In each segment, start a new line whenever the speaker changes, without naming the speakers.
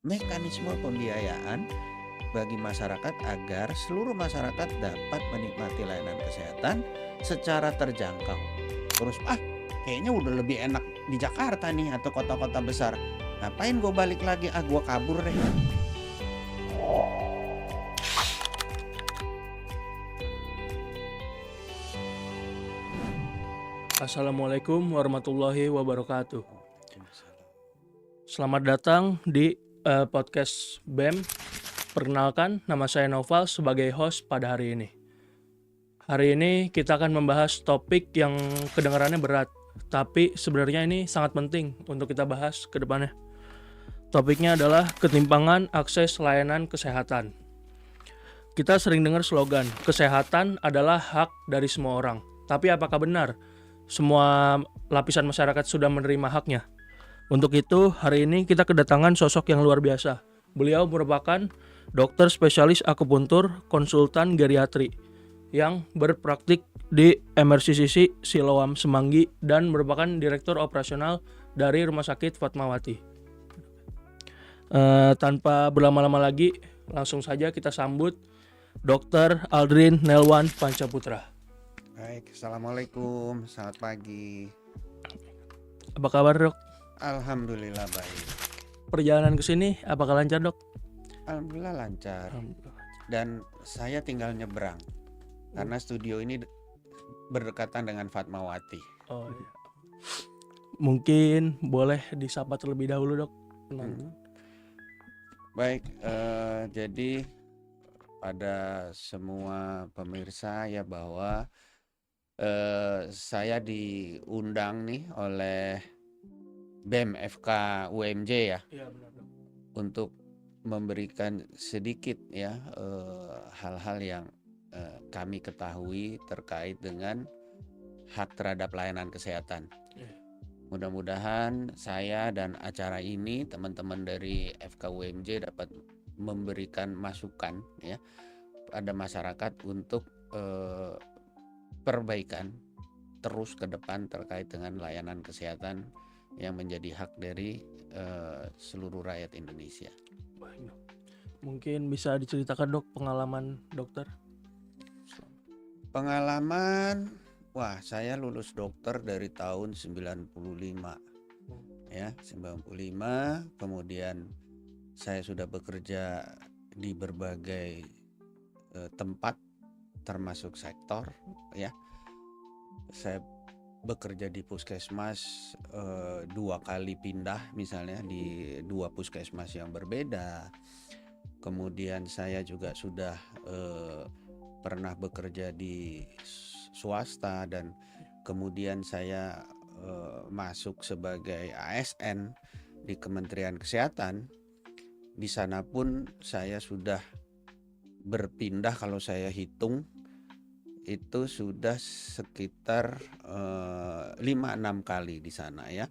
mekanisme pembiayaan bagi masyarakat agar seluruh masyarakat dapat menikmati layanan kesehatan secara terjangkau. Terus kayaknya udah lebih enak di Jakarta nih atau kota-kota besar. Ngapain gue balik lagi? Gue kabur deh.
Assalamualaikum warahmatullahi wabarakatuh. Selamat datang di podcast BEM. Perkenalkan, nama saya Noval sebagai host pada hari ini. Hari ini kita akan membahas topik yang kedengarannya berat, tapi sebenarnya ini sangat penting untuk kita bahas ke depannya. Topiknya adalah ketimpangan akses layanan kesehatan. Kita sering dengar slogan, kesehatan adalah hak dari semua orang. Tapi apakah benar semua lapisan masyarakat sudah menerima haknya? Untuk itu, hari ini kita kedatangan sosok yang luar biasa. Beliau merupakan dokter spesialis akupuntur, konsultan geriatri yang berpraktik di MRCCC Siloam Semanggi dan merupakan direktur operasional dari Rumah Sakit Fatmawati. Tanpa berlama-lama lagi, langsung saja kita sambut Dr. Aldrin Nelwan Pancaputra.
Baik, assalamualaikum, selamat pagi.
Apa kabar, Dok?
Alhamdulillah baik.
Perjalanan ke sini apakah lancar, Dok?
Alhamdulillah lancar. Dan saya tinggal nyebrang karena studio ini berdekatan dengan Fatmawati.
Oh iya. Mungkin boleh disapa terlebih dahulu, Dok.
Baik, jadi pada semua pemirsa ya bahwa saya diundang nih oleh BEM FK UMJ ya.
Iya, benar, Dok.
Untuk memberikan sedikit ya hal-hal yang kami ketahui terkait dengan hak terhadap layanan kesehatan. Mudah-mudahan saya dan acara ini teman-teman dari FK UMJ dapat memberikan masukan ya pada masyarakat untuk perbaikan terus ke depan terkait dengan layanan kesehatan yang menjadi hak dari seluruh rakyat Indonesia.
Baik, Dok. Mungkin bisa diceritakan, Dok, pengalaman dokter?
Pengalaman, saya lulus dokter dari tahun 95 ya, 95. Kemudian saya sudah bekerja di berbagai tempat termasuk sektor ya. Saya bekerja di puskesmas 2 kali pindah misalnya di 2 puskesmas yang berbeda. Kemudian saya juga sudah pernah bekerja di swasta dan kemudian saya masuk sebagai ASN di Kementerian Kesehatan. Di sana pun saya sudah berpindah, kalau saya hitung itu sudah sekitar 5-6 kali di sana ya.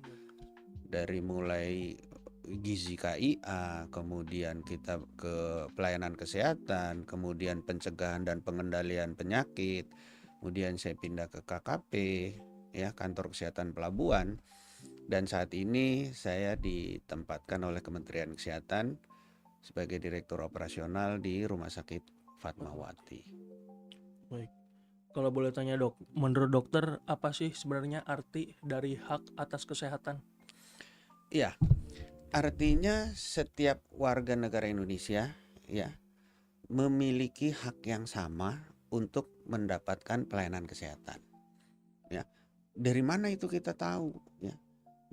Dari mulai gizi KIA, kemudian kita ke pelayanan kesehatan, kemudian pencegahan dan pengendalian penyakit, kemudian saya pindah ke KKP ya, kantor kesehatan pelabuhan, dan saat ini saya ditempatkan oleh Kementerian Kesehatan sebagai direktur operasional di Rumah Sakit Fatmawati.
Baik. Kalau boleh tanya, Dok, menurut dokter apa sih sebenarnya arti dari hak atas kesehatan?
Iya, artinya setiap warga negara Indonesia ya memiliki hak yang sama untuk mendapatkan pelayanan kesehatan. Ya, dari mana itu kita tahu? Ya,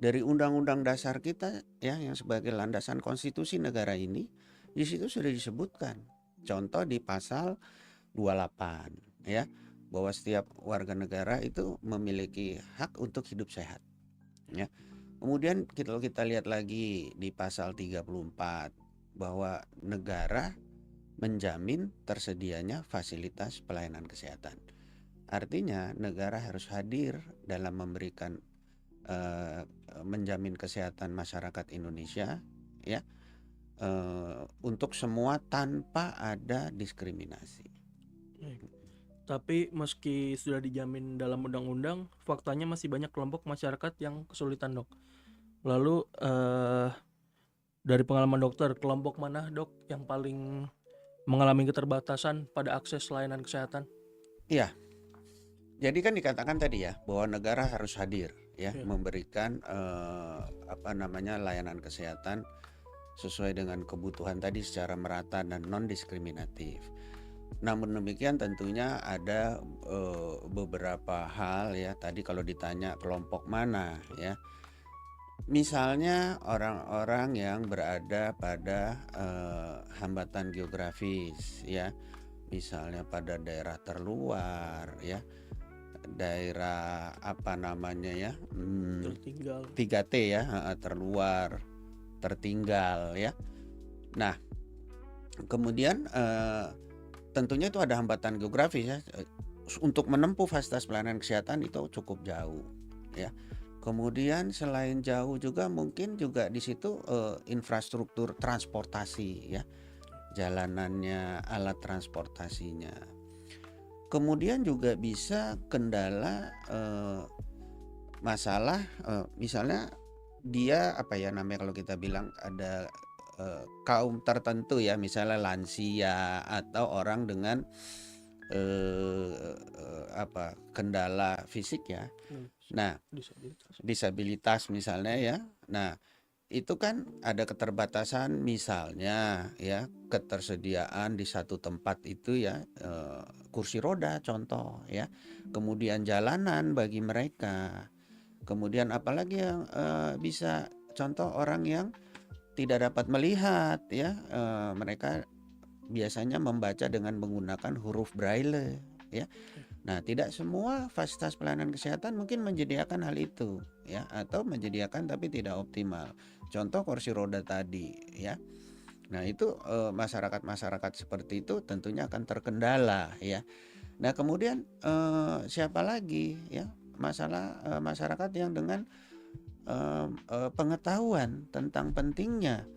dari Undang-Undang Dasar kita ya, yang sebagai landasan konstitusi negara ini, di situ sudah disebutkan. Contoh di pasal 28 ya, bahwa setiap warga negara itu memiliki hak untuk hidup sehat. Ya. Kemudian kalau kita lihat lagi di pasal 34 bahwa negara menjamin tersedianya fasilitas pelayanan kesehatan. Artinya negara harus hadir dalam memberikan menjamin kesehatan masyarakat Indonesia ya, untuk semua tanpa ada diskriminasi.
Tapi meski sudah dijamin dalam undang-undang, faktanya masih banyak kelompok masyarakat yang kesulitan, Dok. Lalu Dari pengalaman dokter, kelompok mana dok yang paling mengalami keterbatasan pada akses layanan kesehatan?
Iya, jadi kan dikatakan tadi ya bahwa negara harus hadir ya
Iya.
memberikan layanan kesehatan sesuai dengan kebutuhan tadi secara merata dan non diskriminatif. Namun demikian tentunya ada beberapa hal ya. Tadi kalau ditanya kelompok mana ya, misalnya orang-orang yang berada pada hambatan geografis ya, misalnya pada daerah terluar ya, daerah
Tertinggal.
3T ya, terluar, tertinggal ya. Nah, kemudian tentunya itu ada hambatan geografis ya. Untuk menempuh fasilitas pelayanan kesehatan itu cukup jauh ya. Kemudian selain jauh juga mungkin juga di situ infrastruktur transportasi ya, jalanannya, alat transportasinya. Kemudian juga bisa kendala masalah misalnya dia kalau kita bilang ada kaum tertentu ya, misalnya lansia atau orang dengan kendala fisik ya. Nah, disabilitas misalnya ya. Nah, itu kan ada keterbatasan misalnya ya, ketersediaan di satu tempat itu ya, kursi roda contoh ya. Kemudian jalanan bagi mereka. Kemudian apalagi yang bisa contoh orang yang tidak dapat melihat ya, mereka biasanya membaca dengan menggunakan huruf braille ya. Nah, tidak semua fasilitas pelayanan kesehatan mungkin menyediakan hal itu ya, atau menyediakan tapi tidak optimal. Contoh kursi roda tadi ya. Nah, itu masyarakat-masyarakat seperti itu tentunya akan terkendala ya. Nah, kemudian siapa lagi ya? Masyarakat yang dengan pengetahuan tentang pentingnya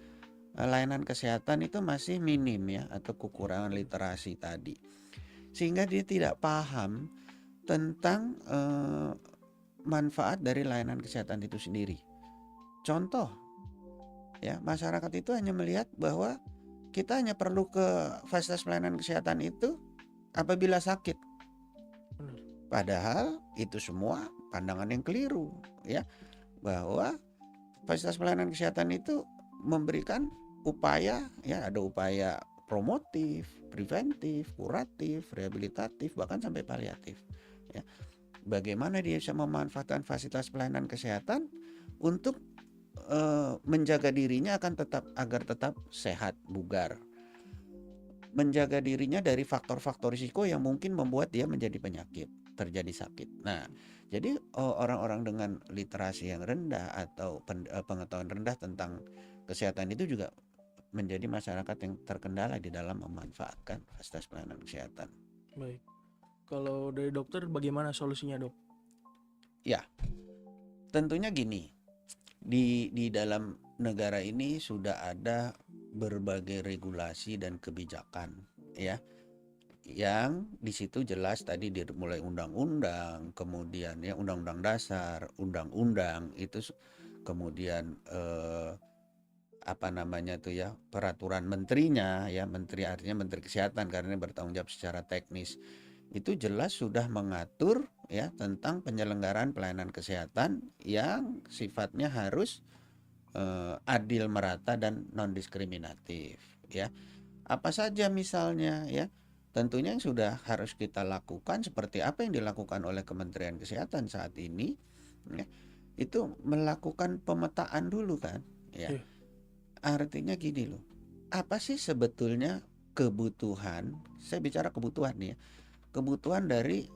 layanan kesehatan itu masih minim ya, atau kekurangan literasi tadi, sehingga dia tidak paham tentang manfaat dari layanan kesehatan itu sendiri. Contoh ya, masyarakat itu hanya melihat bahwa kita hanya perlu ke fasilitas pelayanan kesehatan itu apabila sakit. Padahal itu semua pandangan yang keliru ya, bahwa fasilitas pelayanan kesehatan itu memberikan upaya ya, ada upaya promotif, preventif, kuratif, rehabilitatif, bahkan sampai paliatif ya. Bagaimana dia bisa memanfaatkan fasilitas pelayanan kesehatan untuk menjaga dirinya agar tetap sehat, bugar, menjaga dirinya dari faktor-faktor risiko yang mungkin membuat dia menjadi penyakit, terjadi sakit. Nah, jadi orang-orang dengan literasi yang rendah atau pengetahuan rendah tentang kesehatan itu juga menjadi masyarakat yang terkendala di dalam memanfaatkan fasilitas pelayanan kesehatan.
Baik. Kalau dari dokter bagaimana solusinya, dok?
Ya, tentunya gini. Di dalam negara ini sudah ada berbagai regulasi dan kebijakan ya, yang di situ jelas tadi dimulai undang-undang, kemudian ya undang-undang dasar, undang-undang itu, kemudian peraturan menterinya ya, menteri artinya menteri kesehatan karena ini bertanggung jawab secara teknis, itu jelas sudah mengatur ya tentang penyelenggaraan pelayanan kesehatan yang sifatnya harus adil, merata, dan non diskriminatif ya. Apa saja misalnya ya, tentunya yang sudah harus kita lakukan seperti apa yang dilakukan oleh Kementerian Kesehatan saat ini ya, itu melakukan pemetaan dulu kan ya. Artinya gini loh, apa sih sebetulnya kebutuhan, saya bicara kebutuhan nih ya, kebutuhan dari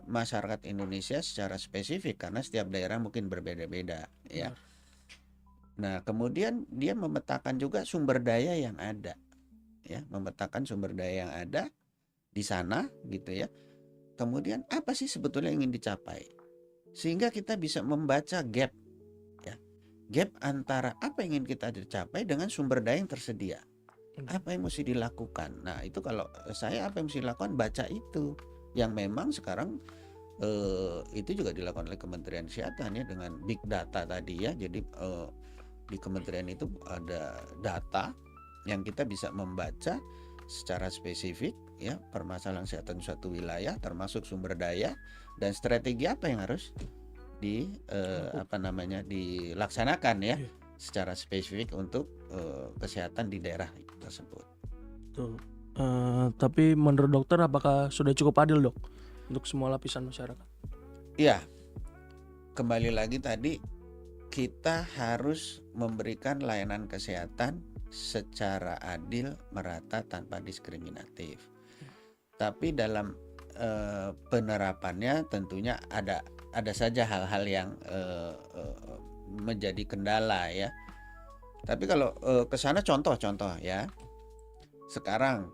masyarakat Indonesia secara spesifik karena setiap daerah mungkin berbeda-beda ya. Nah, kemudian dia memetakan juga sumber daya yang ada ya, memetakan sumber daya yang ada di sana gitu ya. Kemudian apa sih sebetulnya yang ingin dicapai, sehingga kita bisa membaca gap ya, gap antara apa yang ingin kita capai dengan sumber daya yang tersedia. Apa yang mesti dilakukan? Nah, itu kalau saya apa yang mesti dilakukan, baca itu yang memang sekarang itu juga dilakukan oleh Kementerian Kesehatan ya, dengan big data tadi ya. Jadi Di kementerian itu ada data yang kita bisa membaca secara spesifik ya permasalahan kesehatan suatu wilayah, termasuk sumber daya dan strategi apa yang harus dilaksanakan ya
Iya.
secara spesifik untuk kesehatan di daerah tersebut.
Tuh. Tapi menurut dokter apakah sudah cukup adil, Dok, untuk semua lapisan masyarakat?
Iya, kembali lagi tadi kita harus memberikan layanan kesehatan secara adil, merata, tanpa diskriminatif. Tapi dalam penerapannya tentunya ada saja hal-hal yang menjadi kendala ya. Tapi kalau ke sana contoh-contoh ya. Sekarang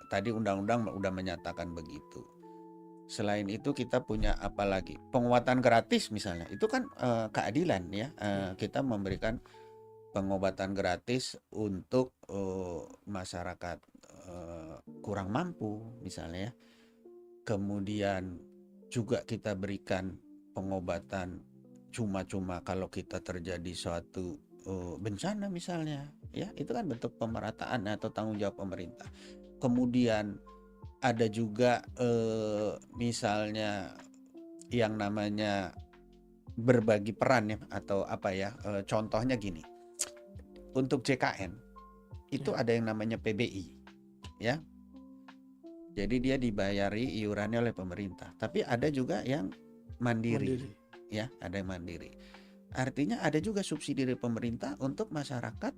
tadi undang-undang udah menyatakan begitu. Selain itu kita punya apa lagi? Pengobatan gratis misalnya. Itu kan keadilan ya. Kita memberikan pengobatan gratis untuk masyarakat kurang mampu misalnya ya. Kemudian juga kita berikan pengobatan cuma-cuma kalau kita terjadi suatu bencana misalnya ya, itu kan bentuk pemerataan atau tanggung jawab pemerintah. Kemudian ada juga misalnya yang namanya berbagi peran ya atau apa ya, contohnya gini, untuk JKN itu ada yang namanya PBI ya. Jadi dia dibayari iurannya oleh pemerintah. Tapi ada juga yang mandiri. Ya, ada yang mandiri. Artinya ada juga subsidi dari pemerintah untuk masyarakat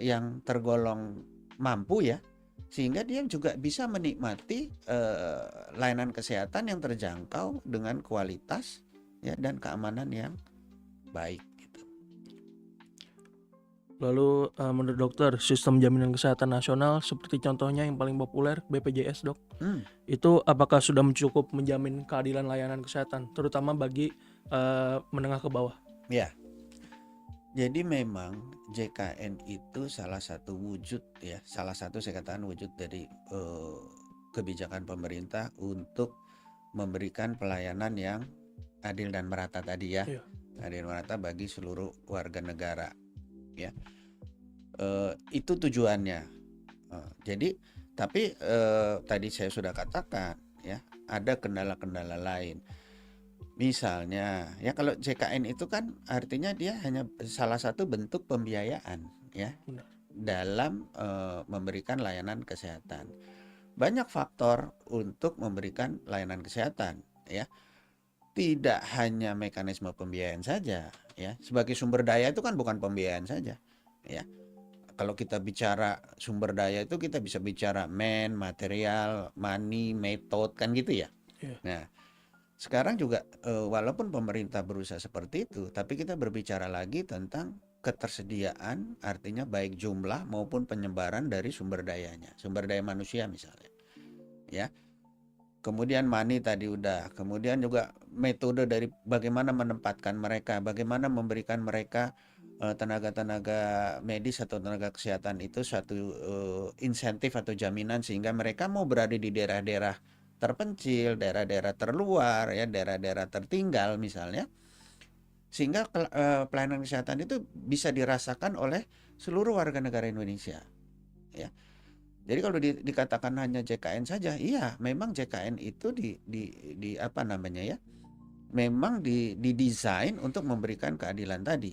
yang tergolong mampu ya, sehingga dia juga bisa menikmati layanan kesehatan yang terjangkau dengan kualitas ya dan keamanan yang baik.
Lalu menurut dokter, sistem jaminan kesehatan nasional seperti contohnya yang paling populer BPJS, Dok, itu apakah sudah cukup menjamin keadilan layanan kesehatan, terutama bagi menengah ke bawah?
Ya, jadi memang JKN itu salah satu wujud ya, salah satu saya katakan wujud dari kebijakan pemerintah untuk memberikan pelayanan yang adil dan merata tadi ya, adil dan merata bagi seluruh warga negara. Ya, itu tujuannya. Jadi, tapi tadi saya sudah katakan ya, ada kendala-kendala lain. Misalnya, ya kalau JKN itu kan artinya dia hanya salah satu bentuk pembiayaan ya dalam memberikan layanan kesehatan. Banyak faktor untuk memberikan layanan kesehatan ya. Tidak hanya mekanisme pembiayaan saja ya. Sebagai sumber daya itu kan bukan pembiayaan saja ya. Kalau kita bicara sumber daya itu kita bisa bicara material, money, method kan gitu ya. Nah, sekarang juga walaupun pemerintah berusaha seperti itu, tapi kita berbicara lagi tentang ketersediaan, artinya baik jumlah maupun penyebaran dari sumber dayanya, sumber daya manusia misalnya ya. Kemudian money tadi udah, kemudian juga metode dari bagaimana menempatkan mereka, bagaimana memberikan mereka tenaga-tenaga medis atau tenaga kesehatan itu suatu insentif atau jaminan sehingga mereka mau berada di daerah-daerah terpencil, daerah-daerah terluar ya, daerah-daerah tertinggal misalnya, sehingga pelayanan kesehatan itu bisa dirasakan oleh seluruh warga negara Indonesia ya. Jadi kalau dikatakan hanya JKN saja, iya memang JKN itu di apa namanya ya, memang didesain untuk memberikan keadilan tadi.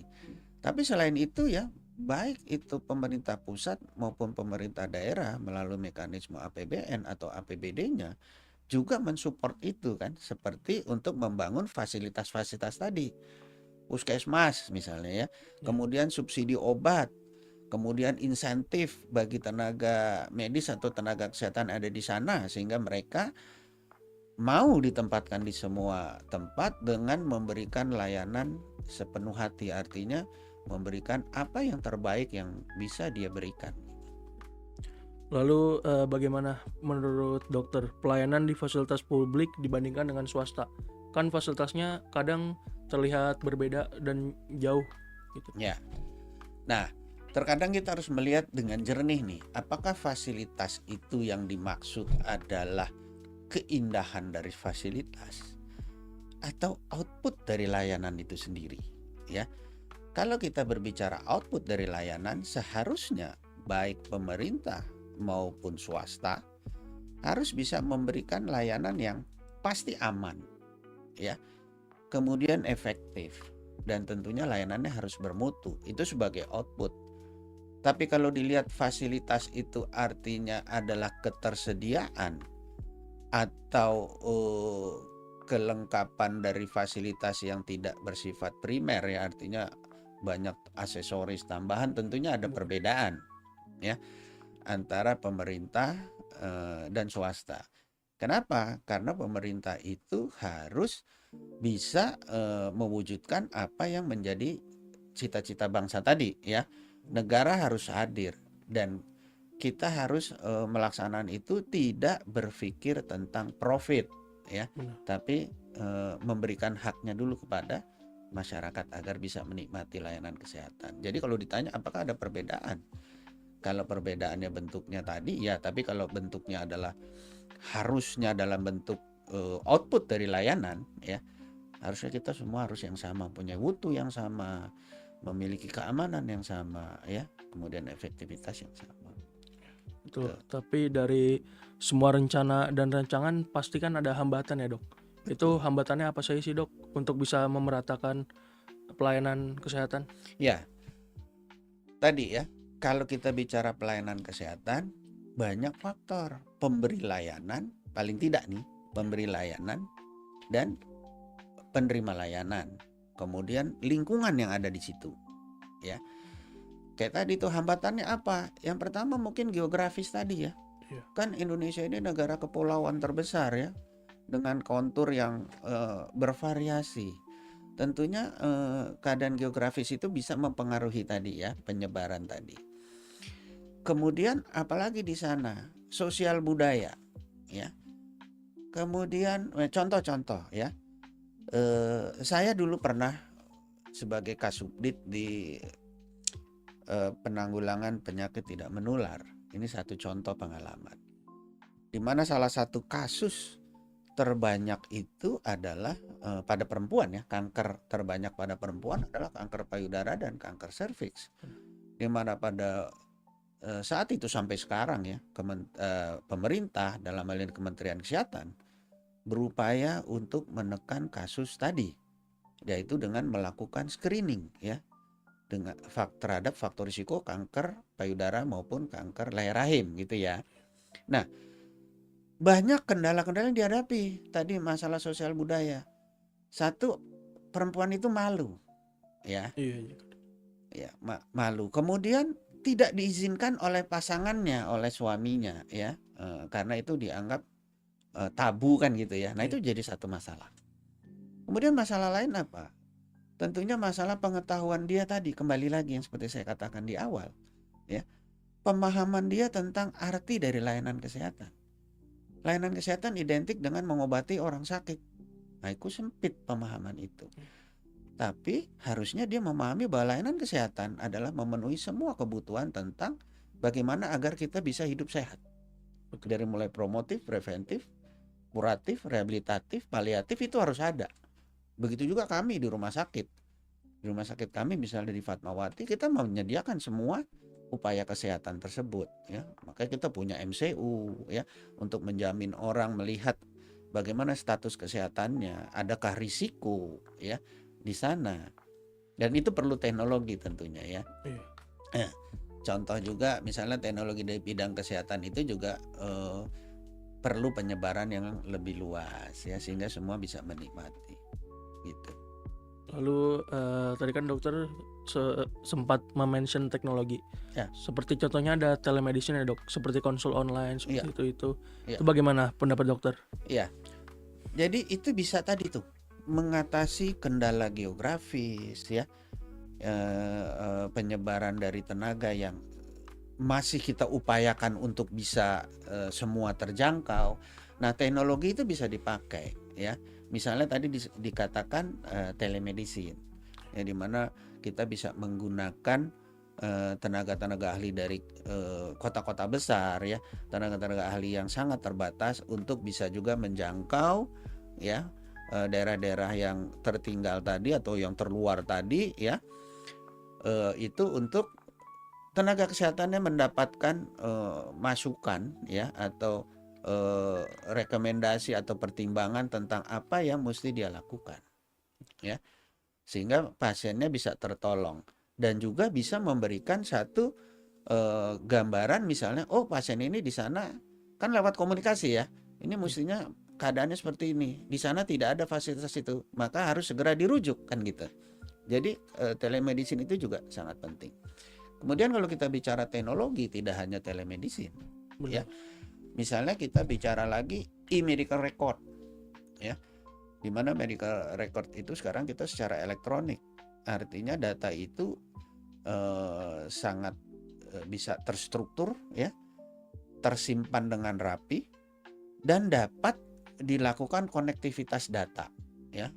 Tapi selain itu ya, baik itu pemerintah pusat maupun pemerintah daerah melalui mekanisme APBN atau APBD-nya juga mensupport itu kan, seperti untuk membangun fasilitas-fasilitas tadi, puskesmas misalnya ya, kemudian subsidi obat, kemudian insentif bagi tenaga medis atau tenaga kesehatan ada di sana sehingga mereka mau ditempatkan di semua tempat dengan memberikan layanan sepenuh hati, artinya memberikan apa yang terbaik yang bisa dia berikan.
Lalu bagaimana menurut dokter pelayanan di fasilitas publik dibandingkan dengan swasta? Kan fasilitasnya kadang terlihat berbeda dan jauh gitu.
Ya. Nah, terkadang kita harus melihat dengan jernih nih, apakah fasilitas itu yang dimaksud adalah keindahan dari fasilitas atau output dari layanan itu sendiri, ya. Kalau kita berbicara output dari layanan, seharusnya baik pemerintah maupun swasta harus bisa memberikan layanan yang pasti aman, ya, kemudian efektif, dan tentunya layanannya harus bermutu. Itu sebagai output. Tapi kalau dilihat fasilitas itu artinya adalah ketersediaan atau kelengkapan dari fasilitas yang tidak bersifat primer, ya, artinya banyak aksesoris tambahan, tentunya ada perbedaan, ya, antara pemerintah dan swasta. Kenapa? Karena pemerintah itu harus bisa mewujudkan apa yang menjadi cita-cita bangsa tadi, ya. Negara harus hadir dan kita harus melaksanakan itu tidak berpikir tentang profit, ya,
Benar.
tapi memberikan haknya dulu kepada masyarakat agar bisa menikmati layanan kesehatan. Jadi kalau ditanya apakah ada perbedaan? Kalau perbedaannya bentuknya tadi, ya, tapi kalau bentuknya adalah harusnya dalam bentuk output dari layanan, ya, harusnya kita semua harus yang sama, punya mutu yang sama, memiliki keamanan yang sama, ya, kemudian efektivitas yang sama.
Betul. Tapi dari semua rencana dan rancangan pasti kan ada hambatan ya, Dok. Itu hambatannya apa saja sih, Dok, untuk bisa memeratakan pelayanan kesehatan?
Ya, tadi ya, kalau kita bicara pelayanan kesehatan, banyak faktor. Pemberi layanan, paling tidak nih, pemberi layanan dan penerima layanan. Kemudian lingkungan yang ada di situ, ya. Kayak tadi tuh hambatannya apa? Yang pertama mungkin geografis tadi, ya.
Iya.
Kan Indonesia ini negara kepulauan terbesar, ya, dengan kontur yang bervariasi. Tentunya keadaan geografis itu bisa mempengaruhi tadi, ya, penyebaran tadi. Kemudian apalagi di sana, sosial budaya, ya. Kemudian contoh-contoh, ya. Saya dulu pernah sebagai Kasubdit di penanggulangan penyakit tidak menular. Ini satu contoh pengalaman, di mana salah satu kasus terbanyak itu adalah pada perempuan, ya. Kanker terbanyak pada perempuan adalah kanker payudara dan kanker serviks, di mana pada saat itu sampai sekarang, ya, pemerintah dalam hal ini Kementerian Kesehatan berupaya untuk menekan kasus tadi, yaitu dengan melakukan screening, ya, dengan terhadap faktor risiko kanker payudara maupun kanker leher rahim, gitu, ya. Nah, banyak kendala-kendala yang dihadapi. Tadi masalah sosial budaya. Satu, perempuan itu malu, ya.
Iya.
Ya, malu. Kemudian tidak diizinkan oleh pasangannya, oleh suaminya, ya, karena itu dianggap tabu kan, gitu, ya. Nah, itu jadi satu masalah. Kemudian masalah lain apa? Tentunya masalah pengetahuan dia tadi, kembali lagi yang seperti saya katakan di awal, ya. Pemahaman dia tentang arti dari layanan kesehatan. Layanan kesehatan identik dengan mengobati orang sakit. Nah, itu sempit pemahaman itu. Tapi harusnya dia memahami bahwa layanan kesehatan adalah memenuhi semua kebutuhan tentang bagaimana agar kita bisa hidup sehat. Dari mulai promotif, preventif, kuratif, rehabilitatif, paliatif, itu harus ada. Begitu juga kami di rumah sakit. Di rumah sakit kami misalnya di Fatmawati, kita menyediakan semua upaya kesehatan tersebut, ya. Makanya kita punya MCU, ya, untuk menjamin orang melihat bagaimana status kesehatannya, adakah risiko, ya, di sana. Dan itu perlu teknologi tentunya, ya.
Iya.
Contoh juga misalnya teknologi dari bidang kesehatan itu juga perlu penyebaran yang lebih luas, ya, sehingga semua bisa menikmati, gitu.
Lalu tadi kan dokter sempat mention teknologi.
Ya.
Seperti contohnya ada telemedicine ya, Dok, seperti konsul online seperti itu.
Ya.
Itu bagaimana pendapat dokter?
Iya. Jadi itu bisa tadi tuh mengatasi kendala geografis, ya, penyebaran dari tenaga yang masih kita upayakan untuk bisa semua terjangkau. Nah, teknologi itu bisa dipakai, ya. Misalnya tadi dikatakan telemedicine, ya, di mana kita bisa menggunakan tenaga-tenaga ahli dari kota-kota besar, ya, tenaga-tenaga ahli yang sangat terbatas untuk bisa juga menjangkau, ya, daerah-daerah yang tertinggal tadi atau yang terluar tadi, ya, itu untuk tenaga kesehatannya mendapatkan masukan ya atau rekomendasi atau pertimbangan tentang apa yang mesti dia lakukan ya, sehingga pasiennya bisa tertolong dan juga bisa memberikan satu gambaran, misalnya oh pasien ini di sana kan lewat komunikasi ya, ini mestinya keadaannya seperti ini, di sana tidak ada fasilitas itu, maka harus segera dirujuk kan gitu. Jadi telemedicine itu juga sangat penting. Kemudian kalau kita bicara teknologi, tidak hanya telemedicine ya,
Benar.
misalnya kita bicara lagi e-medical record ya, di mana medical record itu sekarang kita secara elektronik, artinya data itu sangat bisa terstruktur ya, tersimpan dengan rapi dan dapat dilakukan konektivitas data ya,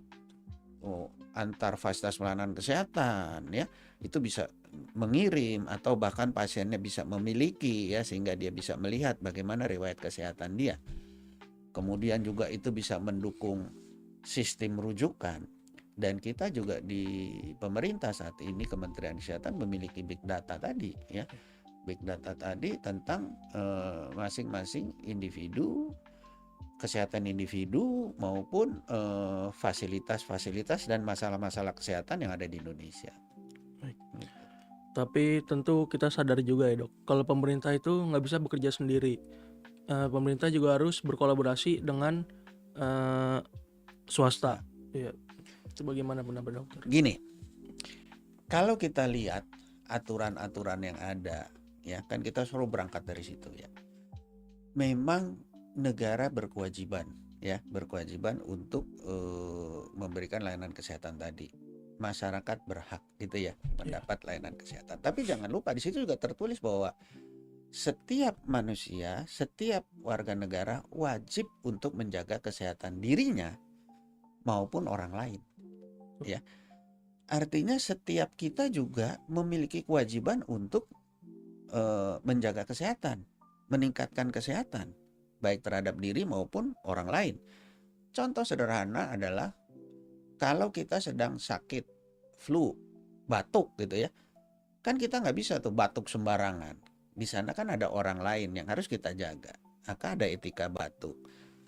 antar fasilitas pelayanan kesehatan ya, itu bisa mengirim atau bahkan pasiennya bisa memiliki ya, sehingga dia bisa melihat bagaimana riwayat kesehatan dia. Kemudian juga itu bisa mendukung sistem rujukan, dan kita juga di pemerintah saat ini Kementerian Kesehatan memiliki big data tadi ya, big data tadi tentang masing-masing individu, kesehatan individu maupun fasilitas-fasilitas dan masalah-masalah kesehatan yang ada di Indonesia.
Baik. Tapi tentu kita sadar juga ya dok, kalau pemerintah itu nggak bisa bekerja sendiri. Pemerintah juga harus berkolaborasi dengan swasta. Iya. Itu bagaimana pendapat dokter?
Gini, kalau kita lihat aturan-aturan yang ada ya, kan kita selalu berangkat dari situ ya. Memang negara berkewajiban untuk memberikan layanan kesehatan tadi. Masyarakat berhak gitu ya mendapat layanan kesehatan. Tapi jangan lupa di situ juga tertulis bahwa setiap manusia, setiap warga negara wajib untuk menjaga kesehatan dirinya maupun orang lain. Ya. Artinya setiap kita juga memiliki kewajiban untuk menjaga kesehatan, meningkatkan kesehatan baik terhadap diri maupun orang lain. Contoh sederhana adalah kalau kita sedang sakit flu, batuk gitu ya, kan kita nggak bisa tuh batuk sembarangan. Di sana kan ada orang lain yang harus kita jaga. Maka ada etika batuk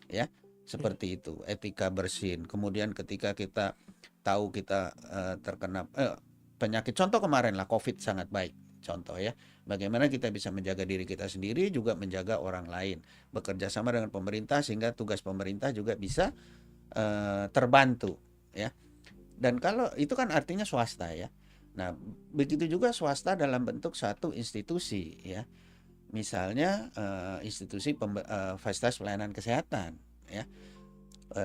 ya, seperti itu, etika bersin. Kemudian ketika kita tahu kita terkena penyakit, contoh kemarin lah COVID sangat baik contoh ya, bagaimana kita bisa menjaga diri kita sendiri juga menjaga orang lain, bekerja sama dengan pemerintah sehingga tugas pemerintah juga bisa terbantu ya. Dan kalau itu kan artinya swasta ya. Nah, begitu juga swasta dalam bentuk satu institusi ya. Misalnya institusi fasilitas pelayanan kesehatan ya.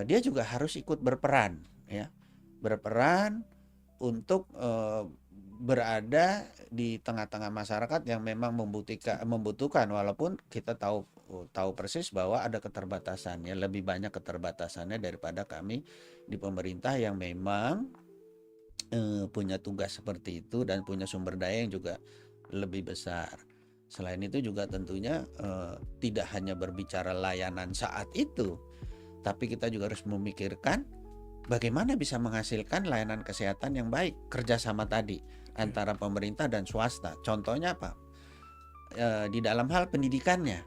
Dia juga harus ikut berperan ya. Berperan untuk berada di tengah-tengah masyarakat yang memang membutuhkan, walaupun kita tahu persis bahwa ada keterbatasannya, lebih banyak keterbatasannya daripada kami di pemerintah yang memang punya tugas seperti itu dan punya sumber daya yang juga lebih besar. Selain itu juga tentunya tidak hanya berbicara layanan saat itu, tapi kita juga harus memikirkan bagaimana bisa menghasilkan layanan kesehatan yang baik, kerjasama tadi antara pemerintah dan swasta. Contohnya apa? Di dalam hal pendidikannya,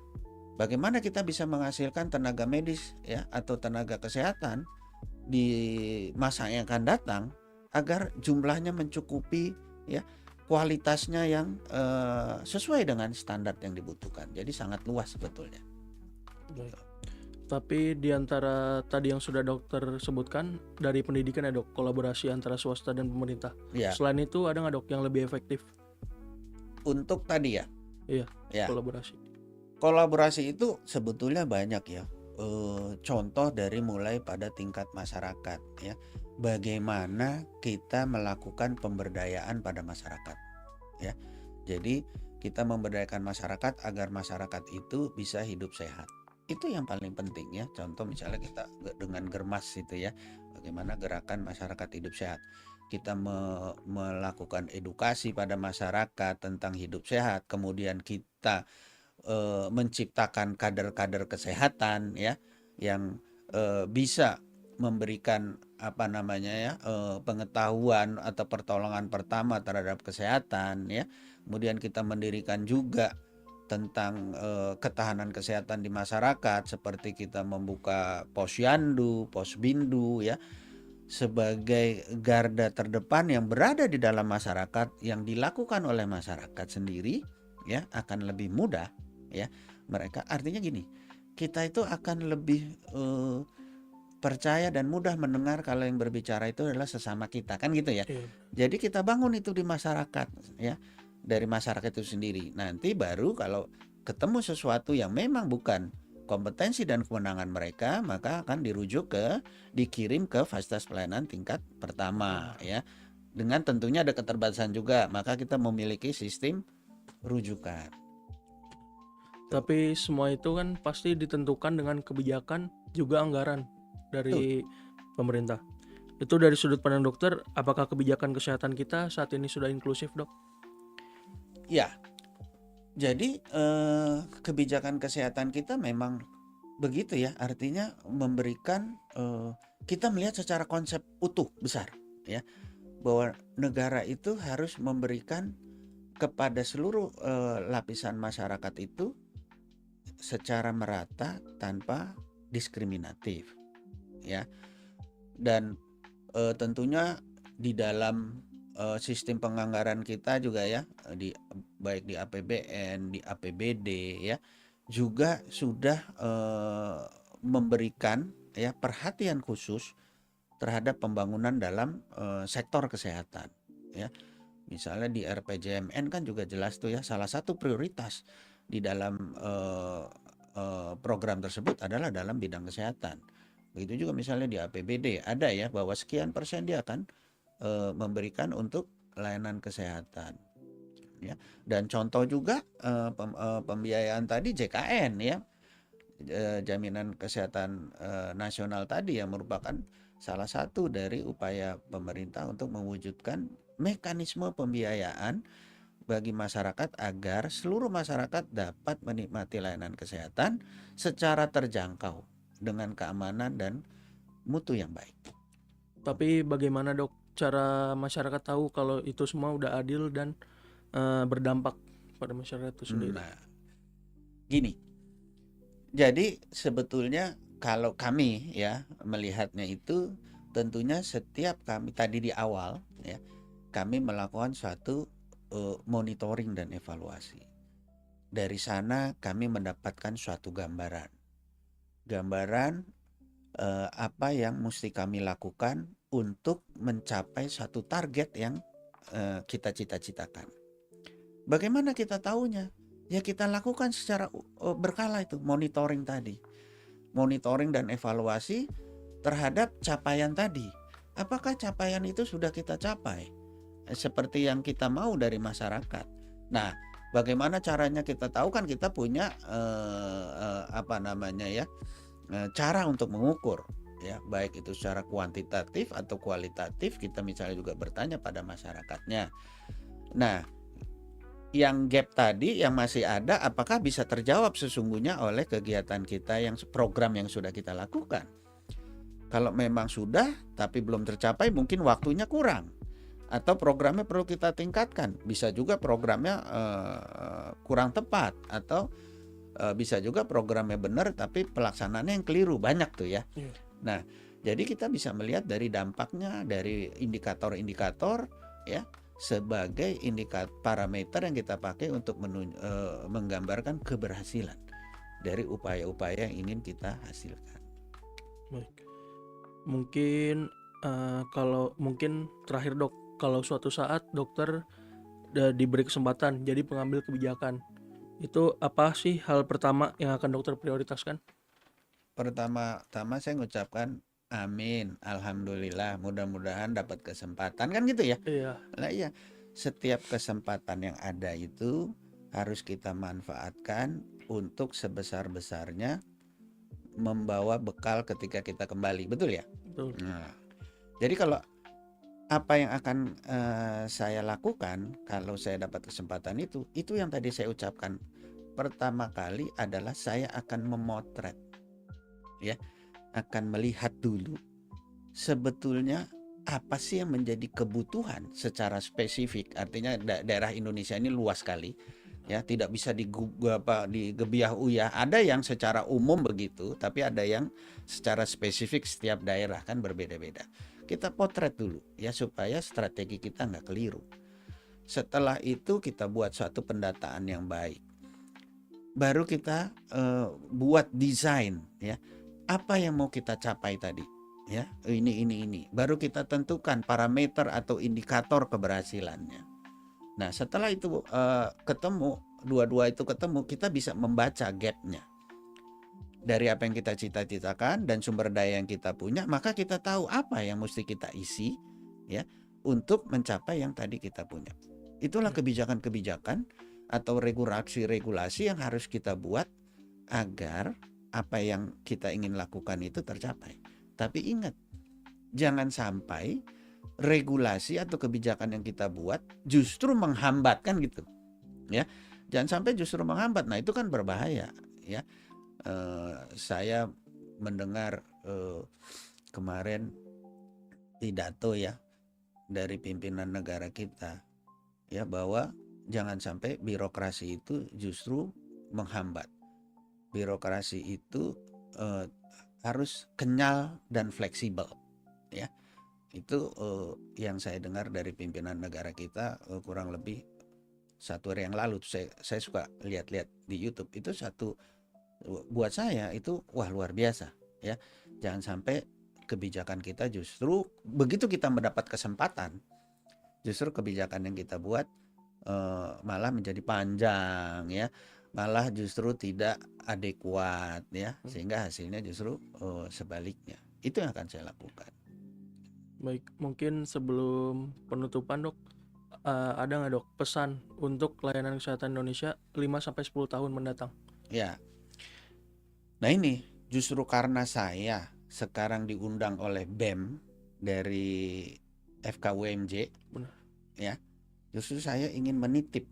bagaimana kita bisa menghasilkan tenaga medis ya atau tenaga kesehatan di masa yang akan datang agar jumlahnya mencukupi ya, kualitasnya yang sesuai dengan standar yang dibutuhkan. Jadi sangat luas sebetulnya.
Baik. Tapi di antara tadi yang sudah dokter sebutkan, dari pendidikan ya dok, kolaborasi antara swasta dan pemerintah.
Ya.
Selain itu ada nggak dok yang lebih efektif?
Untuk tadi ya?
Iya,
ya.
kolaborasi.
Kolaborasi itu sebetulnya banyak ya. Contoh dari mulai pada tingkat masyarakat ya. Bagaimana kita melakukan pemberdayaan pada masyarakat ya. Jadi kita memberdayakan masyarakat agar masyarakat itu bisa hidup sehat. Itu yang paling penting ya. Contoh misalnya kita dengan Germas itu ya, bagaimana gerakan masyarakat hidup sehat. Kita melakukan edukasi pada masyarakat tentang hidup sehat, kemudian kita menciptakan kader-kader kesehatan ya yang bisa memberikan pengetahuan atau pertolongan pertama terhadap kesehatan ya. Kemudian kita mendirikan juga tentang ketahanan kesehatan di masyarakat, seperti kita membuka posyandu, posbindu ya, sebagai garda terdepan yang berada di dalam masyarakat, yang dilakukan oleh masyarakat sendiri ya, akan lebih mudah ya mereka. Artinya gini, kita itu akan lebih percaya dan mudah mendengar kalau yang berbicara itu adalah sesama kita, kan gitu ya.
Iya.
Jadi kita bangun itu di masyarakat ya, dari masyarakat itu sendiri. Nanti baru kalau ketemu sesuatu yang memang bukan kompetensi dan kewenangan mereka, maka akan dikirim ke fasilitas pelayanan tingkat pertama ya. Dengan tentunya ada keterbatasan juga, maka kita memiliki sistem rujukan.
Tapi semua itu kan pasti ditentukan dengan kebijakan juga anggaran dari pemerintah. Itu dari sudut pandang dokter, apakah kebijakan kesehatan kita saat ini sudah inklusif, Dok?
Ya, jadi kebijakan kesehatan kita memang begitu ya, artinya memberikan, kita melihat secara konsep utuh besar ya, bahwa negara itu harus memberikan kepada seluruh lapisan masyarakat itu secara merata tanpa diskriminatif ya. Dan tentunya di dalam sistem penganggaran kita juga ya, baik di APBN, di APBD ya, juga sudah memberikan ya perhatian khusus terhadap pembangunan dalam sektor kesehatan ya. Misalnya di RPJMN kan juga jelas tuh ya, salah satu prioritas di dalam program tersebut adalah dalam bidang kesehatan. Begitu juga misalnya di APBD ada ya, bahwa sekian persen dia akan memberikan untuk layanan kesehatan ya. Dan contoh juga pembiayaan tadi JKN ya, jaminan kesehatan nasional tadi, yang merupakan salah satu dari upaya pemerintah untuk mewujudkan mekanisme pembiayaan bagi masyarakat agar seluruh masyarakat dapat menikmati layanan kesehatan secara terjangkau dengan keamanan dan mutu yang baik.
Tapi bagaimana, Dok, cara masyarakat tahu kalau itu semua udah adil dan berdampak pada masyarakat itu sendiri?
Nah, gini. Jadi sebetulnya kalau kami ya melihatnya itu, tentunya setiap kami tadi di awal ya, kami melakukan suatu monitoring dan evaluasi. Dari sana kami mendapatkan suatu gambaran apa yang mesti kami lakukan untuk mencapai suatu target yang kita cita-citakan. Bagaimana kita tahunya? Ya kita lakukan secara berkala itu monitoring tadi. Monitoring dan evaluasi terhadap capaian tadi. Apakah capaian itu sudah kita capai seperti yang kita mau dari masyarakat? Nah, bagaimana caranya kita tahu? Kan kita punya cara untuk mengukur ya, baik itu secara kuantitatif atau kualitatif. Kita misalnya juga bertanya pada masyarakatnya. Nah, yang gap tadi yang masih ada, apakah bisa terjawab sesungguhnya oleh kegiatan kita, yang program yang sudah kita lakukan? Kalau memang sudah tapi belum tercapai, mungkin waktunya kurang atau programnya perlu kita tingkatkan. Bisa juga programnya kurang tepat, atau bisa juga programnya benar tapi pelaksanaannya yang keliru. Banyak tuh ya. Nah, jadi kita bisa melihat dari dampaknya, dari indikator-indikator ya, sebagai parameter yang kita pakai untuk menggambarkan keberhasilan dari upaya-upaya yang ingin kita hasilkan.
Baik. Mungkin kalau mungkin terakhir, Dok, kalau suatu saat dokter diberi kesempatan jadi pengambil kebijakan, itu apa sih hal pertama yang akan dokter prioritaskan?
Pertama-tama saya mengucapkan amin, alhamdulillah, mudah-mudahan dapat kesempatan, kan gitu ya.
Iya.
Nah iya, setiap kesempatan yang ada itu harus kita manfaatkan untuk sebesar-besarnya membawa bekal ketika kita kembali, betul ya?
Betul.
Nah, jadi kalau apa yang akan saya lakukan kalau saya dapat kesempatan itu yang tadi saya ucapkan. Pertama kali adalah saya akan memotret ya, akan melihat dulu sebetulnya apa sih yang menjadi kebutuhan secara spesifik. Artinya daerah Indonesia ini luas sekali, ya, tidak bisa digebiah uyah. Ada yang secara umum begitu, tapi ada yang secara spesifik setiap daerah kan berbeda-beda. Kita potret dulu ya supaya strategi kita nggak keliru. Setelah itu kita buat suatu pendataan yang baik. Baru kita buat desain ya. Apa yang mau kita capai tadi? Ya, ini. Baru kita tentukan parameter atau indikator keberhasilannya. Nah, setelah itu ketemu, dua-dua itu ketemu, kita bisa membaca gapnya. Dari apa yang kita cita-citakan dan sumber daya yang kita punya, maka kita tahu apa yang mesti kita isi ya untuk mencapai yang tadi kita punya. Itulah kebijakan-kebijakan atau regulasi-regulasi yang harus kita buat agar apa yang kita ingin lakukan itu tercapai. Tapi ingat, jangan sampai regulasi atau kebijakan yang kita buat justru menghambat kan gitu. Ya, jangan sampai justru menghambat. Nah, itu kan berbahaya ya. Saya mendengar kemarin pidato ya dari pimpinan negara kita ya, bahwa jangan sampai birokrasi itu justru menghambat. Birokrasi itu harus kenyal dan fleksibel ya. Itu yang saya dengar dari pimpinan negara kita kurang lebih 1 hari yang lalu. Saya suka lihat-lihat di YouTube. Itu buat saya itu wah luar biasa ya. Jangan sampai kebijakan kita justru begitu kita mendapat kesempatan, justru kebijakan yang kita buat malah menjadi panjang ya, malah justru tidak adekuat ya, sehingga hasilnya justru sebaliknya. Itu yang akan saya lakukan.
Baik, mungkin sebelum penutupan Dok, ada nggak Dok pesan untuk layanan kesehatan Indonesia 5-10 tahun mendatang?
Ya, nah ini justru karena saya sekarang diundang oleh BEM dari FKUMJ,
Benar.
ya, justru saya ingin menitip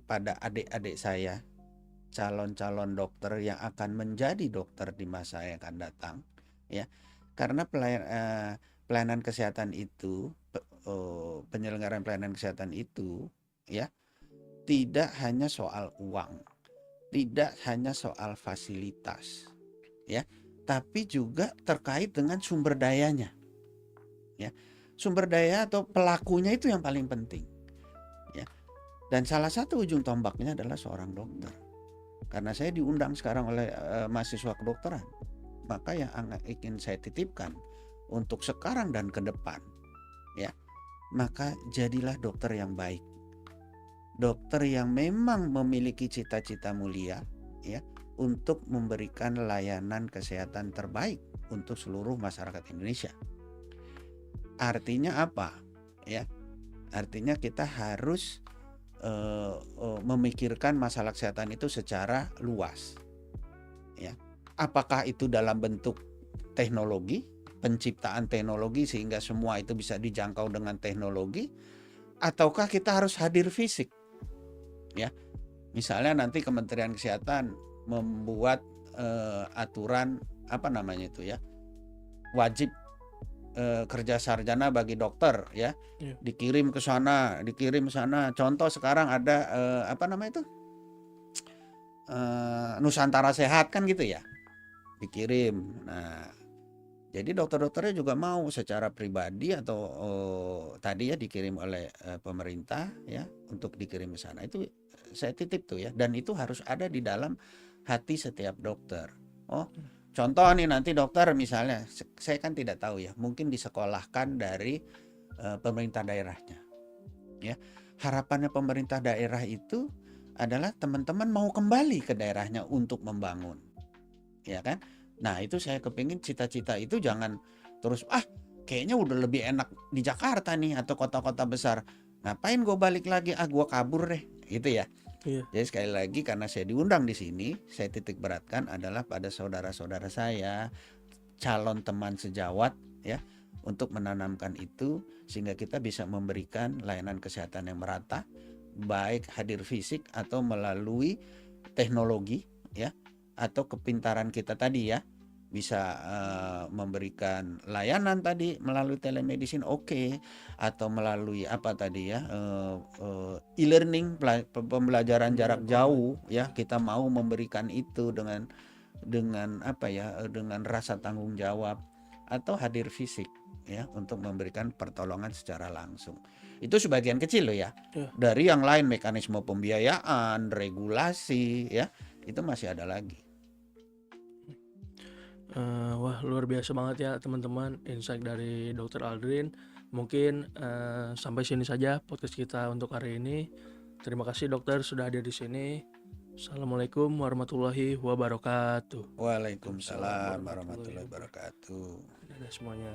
pada adik-adik saya, calon-calon dokter yang akan menjadi dokter di masa yang akan datang, ya, karena pelayanan kesehatan itu, penyelenggaraan pelayanan kesehatan itu, ya, tidak hanya soal uang, tidak hanya soal fasilitas, ya, tapi juga terkait dengan sumber dayanya, ya, sumber daya atau pelakunya itu yang paling penting, ya, dan salah satu ujung tombaknya adalah seorang dokter. Karena saya diundang sekarang oleh mahasiswa kedokteran, maka yang ingin saya titipkan untuk sekarang dan ke depan, ya, maka jadilah dokter yang baik. Dokter yang memang memiliki cita-cita mulia ya untuk memberikan layanan kesehatan terbaik untuk seluruh masyarakat Indonesia. Artinya apa? Ya, artinya kita harus memikirkan masalah kesehatan itu secara luas. Ya, apakah itu dalam bentuk teknologi, penciptaan teknologi sehingga semua itu bisa dijangkau dengan teknologi, ataukah kita harus hadir fisik? Ya, misalnya nanti Kementerian Kesehatan membuat aturan apa namanya itu ya, wajib kerja sarjana bagi dokter ya, dikirim ke sana. Contoh sekarang ada apa namanya itu, Nusantara Sehat kan gitu ya, dikirim. Nah, jadi dokter-dokternya juga mau secara pribadi atau tadi ya dikirim oleh pemerintah ya untuk dikirim ke sana. Itu saya titip tuh ya, dan itu harus ada di dalam hati setiap dokter. Oh, contoh nih nanti dokter misalnya, saya kan tidak tahu ya, mungkin disekolahkan dari pemerintah daerahnya. Ya, harapannya pemerintah daerah itu adalah teman-teman mau kembali ke daerahnya untuk membangun, ya kan? Nah, itu saya kepingin cita-cita itu jangan terus kayaknya udah lebih enak di Jakarta nih atau kota-kota besar. Ngapain gue balik lagi? Gue kabur deh, gitu ya.
Iya.
Jadi sekali lagi karena saya diundang di sini, saya titik beratkan adalah pada saudara-saudara saya, calon teman sejawat ya, untuk menanamkan itu sehingga kita bisa memberikan layanan kesehatan yang merata, baik hadir fisik atau melalui teknologi ya, atau kepintaran kita tadi ya, bisa memberikan layanan tadi melalui telemedicine, oke, atau melalui apa tadi ya, e-learning, pembelajaran jarak jauh ya, kita mau memberikan itu dengan apa ya, dengan rasa tanggung jawab, atau hadir fisik ya untuk memberikan pertolongan secara langsung. Itu sebagian kecil loh ya.
Iya.
Dari yang lain, mekanisme pembiayaan, regulasi ya, itu masih ada lagi.
Wah, luar biasa banget ya teman-teman insight dari Dr. Aldrin. Mungkin sampai sini saja podcast kita untuk hari ini. Terima kasih dokter sudah hadir di sini. Assalamualaikum warahmatullahi wabarakatuh.
Waalaikumsalam warahmatullahi wabarakatuh.
Dadah semuanya.